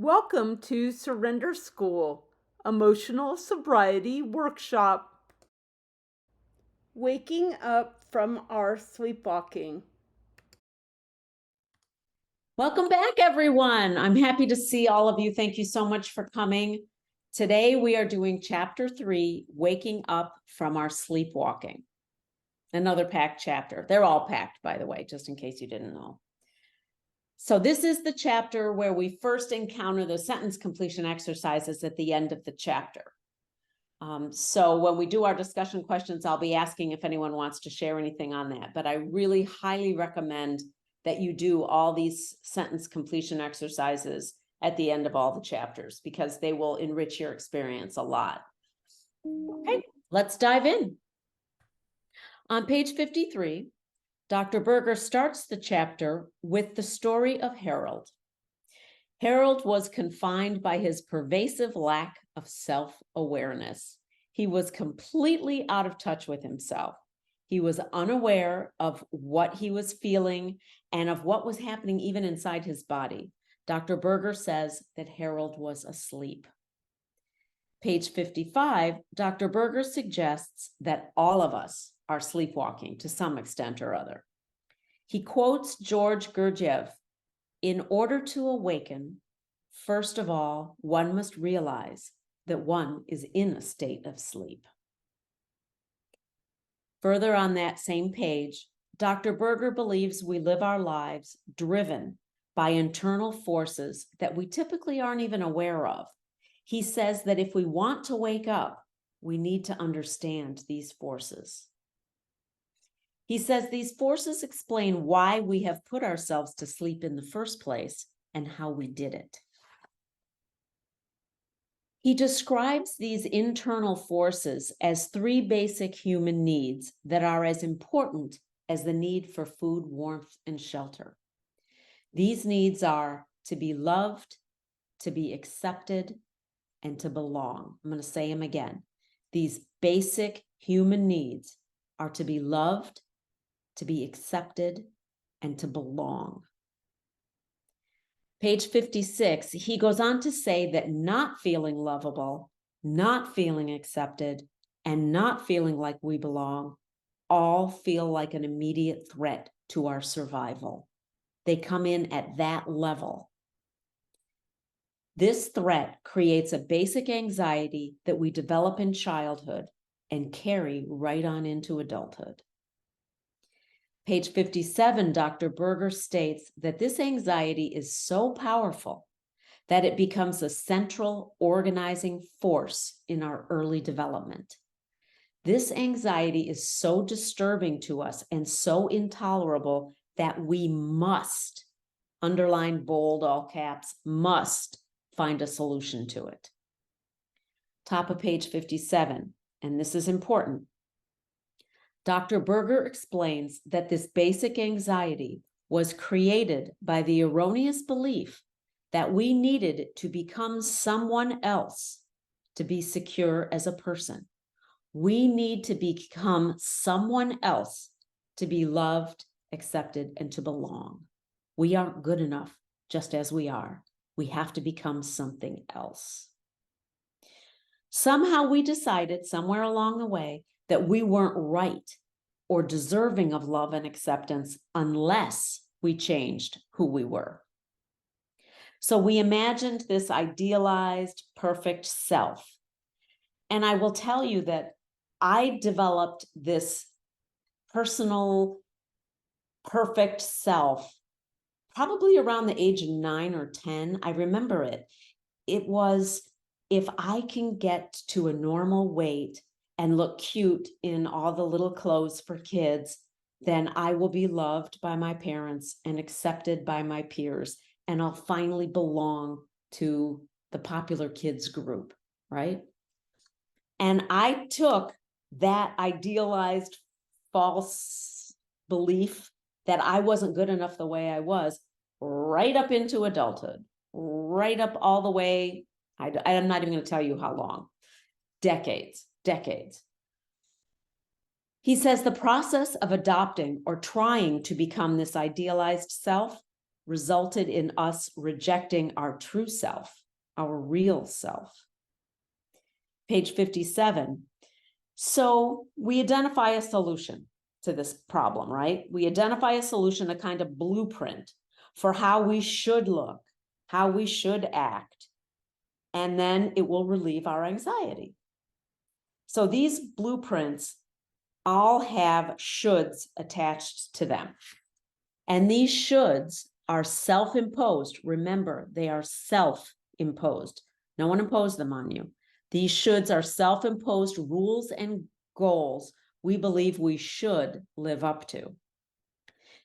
Welcome to Surrender School, Emotional Sobriety Workshop. Waking up from our sleepwalking. Welcome back, everyone. I'm happy to see all of you. Thank you so much for coming. Today, we are doing Chapter 3, Waking Up from Our Sleepwalking. Another packed chapter. They're all packed, by the way, just in case you didn't know. So this is the chapter where we first encounter the sentence completion exercises at the end of the chapter. So when we do our discussion questions, I'll be asking if anyone wants to share anything on that. But I really highly recommend that you do all these sentence completion exercises at the end of all the chapters, because they will enrich your experience a lot. Okay, let's dive in. On page 53, Dr. Berger starts the chapter with the story of Harold. Harold was confined by his pervasive lack of self-awareness. He was completely out of touch with himself. He was unaware of what he was feeling and of what was happening even inside his body. Dr. Berger says that Harold was asleep. Page 55, Dr. Berger suggests that all of us are sleepwalking to some extent or other. He quotes George Gurdjieff, "In order to awaken, first of all, one must realize that one is in a state of sleep." Further on that same page, Dr. Berger believes we live our lives driven by internal forces that we typically aren't even aware of. He says that if we want to wake up, we need to understand these forces. He says these forces explain why we have put ourselves to sleep in the first place and how we did it. He describes these internal forces as three basic human needs that are as important as the need for food, warmth, and shelter. These needs are to be loved, to be accepted, and to belong. I'm going to say them again. These basic human needs are to be loved, to be accepted, and to belong. Page 56, he goes on to say that not feeling lovable, not feeling accepted, and not feeling like we belong all feel like an immediate threat to our survival. They come in at that level. This threat creates a basic anxiety that we develop in childhood and carry right on into adulthood. Page 57, Dr. Berger states that this anxiety is so powerful that it becomes a central organizing force in our early development. This anxiety is so disturbing to us and so intolerable that we must, underline, bold, all caps, must find a solution to it. Top of page 57, and this is important. Dr. Berger explains that this basic anxiety was created by the erroneous belief that we needed to become someone else to be secure as a person. We need to become someone else to be loved, accepted, and to belong. We aren't good enough just as we are. We have to become something else. Somehow we decided somewhere along the way that we weren't right or deserving of love and acceptance unless we changed who we were. So we imagined this idealized, perfect self. And I will tell you that I developed this personal, perfect self probably around the age of 9 or 10. I remember it. It was, if I can get to a normal weight and look cute in all the little clothes for kids, then I will be loved by my parents and accepted by my peers, and I'll finally belong to the popular kids group, right? And I took that idealized false belief that I wasn't good enough the way I was right up into adulthood, right up all the way. I'm not even going to tell you how long, decades. He says the process of adopting or trying to become this idealized self resulted in us rejecting our true self, our real self. Page 57. So we identify a solution to this problem, right? We identify a solution, a kind of blueprint for how we should look, how we should act, and then it will relieve our anxiety. So these blueprints all have shoulds attached to them. And these shoulds are self-imposed. Remember, they are self-imposed. No one imposed them on you. These shoulds are self-imposed rules and goals we believe we should live up to.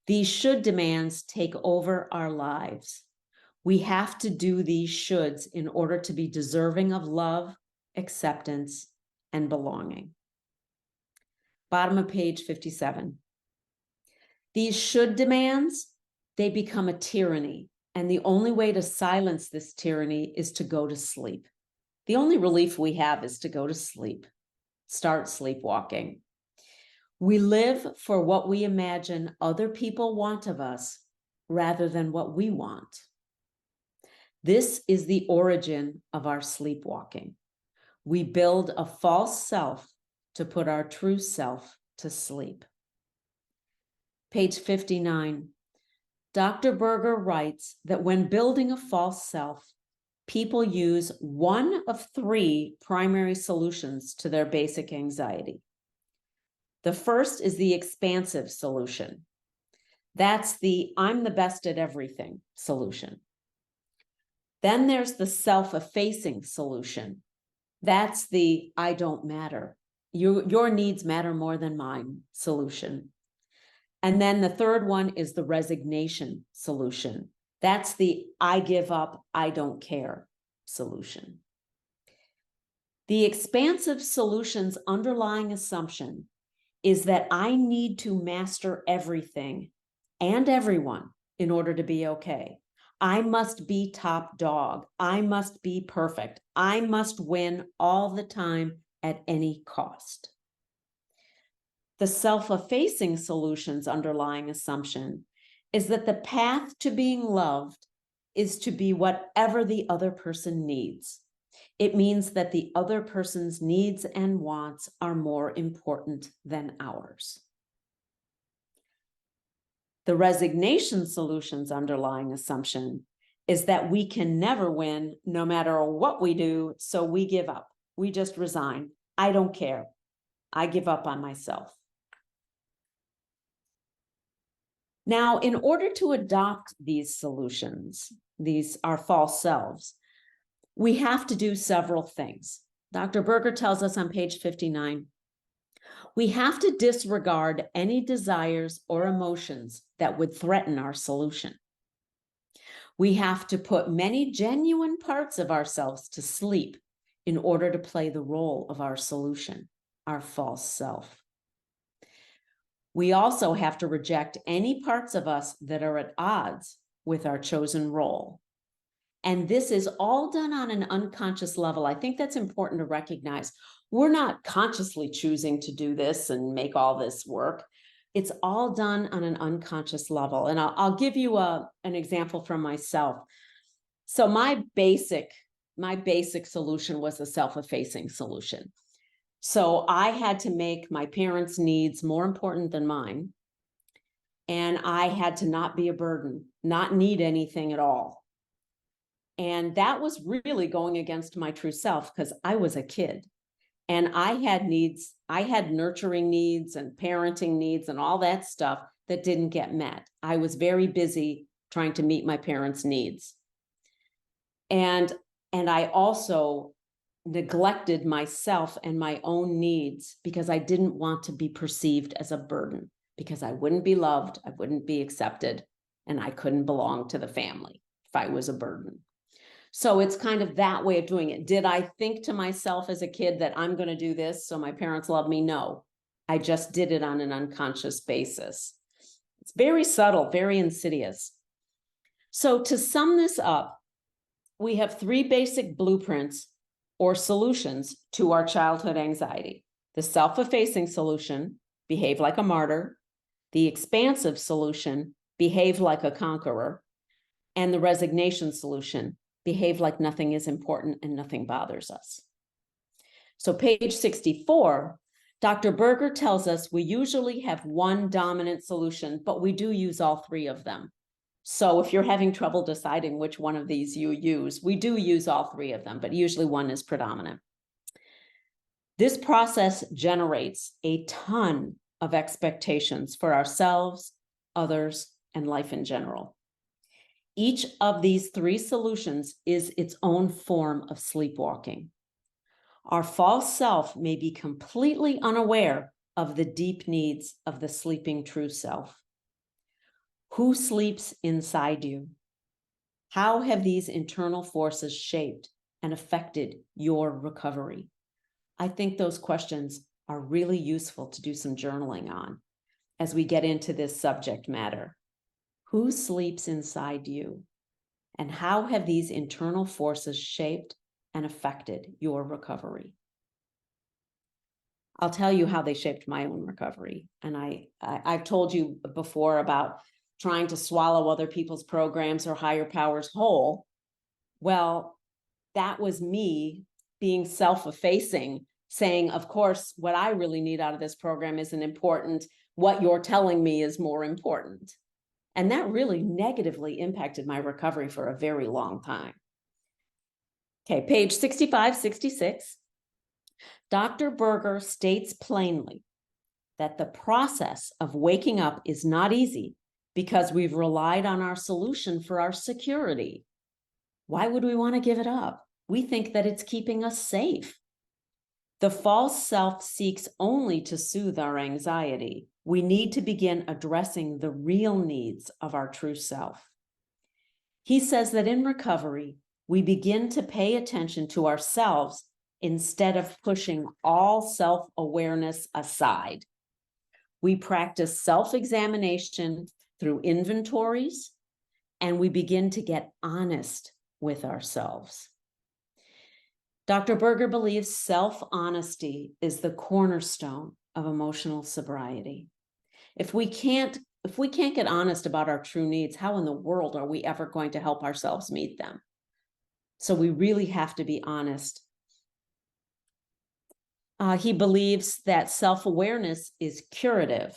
These should demands take over our lives. We have to do these shoulds in order to be deserving of love, acceptance, and belonging. Bottom of page 57. These should demands, they become a tyranny. And the only way to silence this tyranny is to go to sleep. The only relief we have is to go to sleep. Start sleepwalking. We live for what we imagine other people want of us rather than what we want. This is the origin of our sleepwalking. We build a false self to put our true self to sleep. Page 59. Dr. Berger writes that when building a false self, people use one of three primary solutions to their basic anxiety. The first is the expansive solution. That's the I'm the best at everything solution. Then there's the self-effacing solution. That's the I don't matter. Your needs matter more than mine solution. And then the third one is the resignation solution. That's the I give up, I don't care solution. The expansive solution's underlying assumption is that I need to master everything and everyone in order to be okay. I must be top dog. I must be perfect. I must win all the time at any cost. The self-effacing solution's underlying assumption is that the path to being loved is to be whatever the other person needs. It means that the other person's needs and wants are more important than ours. The resignation solution's underlying assumption is that we can never win no matter what we do, so we give up. We just resign. I don't care. I give up on myself. Now, in order to adopt these solutions, these are false selves, we have to do several things. Dr. Berger tells us on page 59, we have to disregard any desires or emotions that would threaten our solution. We have to put many genuine parts of ourselves to sleep in order to play the role of our solution, our false self. We also have to reject any parts of us that are at odds with our chosen role. And this is all done on an unconscious level. I think that's important to recognize. We're not consciously choosing to do this and make all this work. It's all done on an unconscious level. And I'll give you an example from myself. So my basic solution was a self-effacing solution. So I had to make my parents' needs more important than mine. And I had to not be a burden, not need anything at all. And that was really going against my true self because I was a kid and I had needs. I had nurturing needs and parenting needs and all that stuff that didn't get met. I was very busy trying to meet my parents' needs. And I also neglected myself and my own needs because I didn't want to be perceived as a burden, because I wouldn't be loved, I wouldn't be accepted, and I couldn't belong to the family if I was a burden. So it's kind of that way of doing it. Did I think to myself as a kid that I'm going to do this so my parents love me? No, I just did it on an unconscious basis. It's very subtle, very insidious. So to sum this up, we have three basic blueprints or solutions to our childhood anxiety. The self-effacing solution, behave like a martyr. The expansive solution, behave like a conqueror. And the resignation solution, behave like nothing is important and nothing bothers us. So page 64, Dr. Berger tells us we usually have one dominant solution, but we do use all three of them. So if you're having trouble deciding which one of these you use, we do use all three of them, but usually one is predominant. This process generates a ton of expectations for ourselves, others, and life in general. Each of these three solutions is its own form of sleepwalking. Our false self may be completely unaware of the deep needs of the sleeping true self. Who sleeps inside you? How have these internal forces shaped and affected your recovery? I think those questions are really useful to do some journaling on as we get into this subject matter. Who sleeps inside you? And how have these internal forces shaped and affected your recovery? I'll tell you how they shaped my own recovery. And I've told you before about trying to swallow other people's programs or higher powers whole. Well, that was me being self-effacing, saying, of course, what I really need out of this program isn't important. What you're telling me is more important. And that really negatively impacted my recovery for a very long time. Okay, page 65, 66. Dr. Berger states plainly that the process of waking up is not easy because we've relied on our solution for our security. Why would we want to give it up? We think that it's keeping us safe. The false self seeks only to soothe our anxiety. We need to begin addressing the real needs of our true self. He says that in recovery, we begin to pay attention to ourselves instead of pushing all self-awareness aside. We practice self-examination through inventories, and we begin to get honest with ourselves. Dr. Berger believes self-honesty is the cornerstone of emotional sobriety. If we can't get honest about our true needs, how in the world are we ever going to help ourselves meet them? So we really have to be honest. He believes that self-awareness is curative.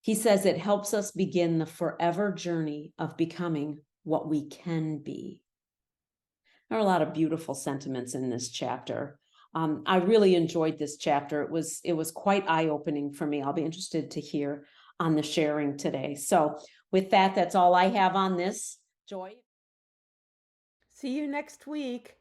He says it helps us begin the forever journey of becoming what we can be. There are a lot of beautiful sentiments in this chapter. I really enjoyed this chapter. It was quite eye-opening for me. I'll be interested to hear on the sharing today. So with that, that's all I have on this. Joy? See you next week.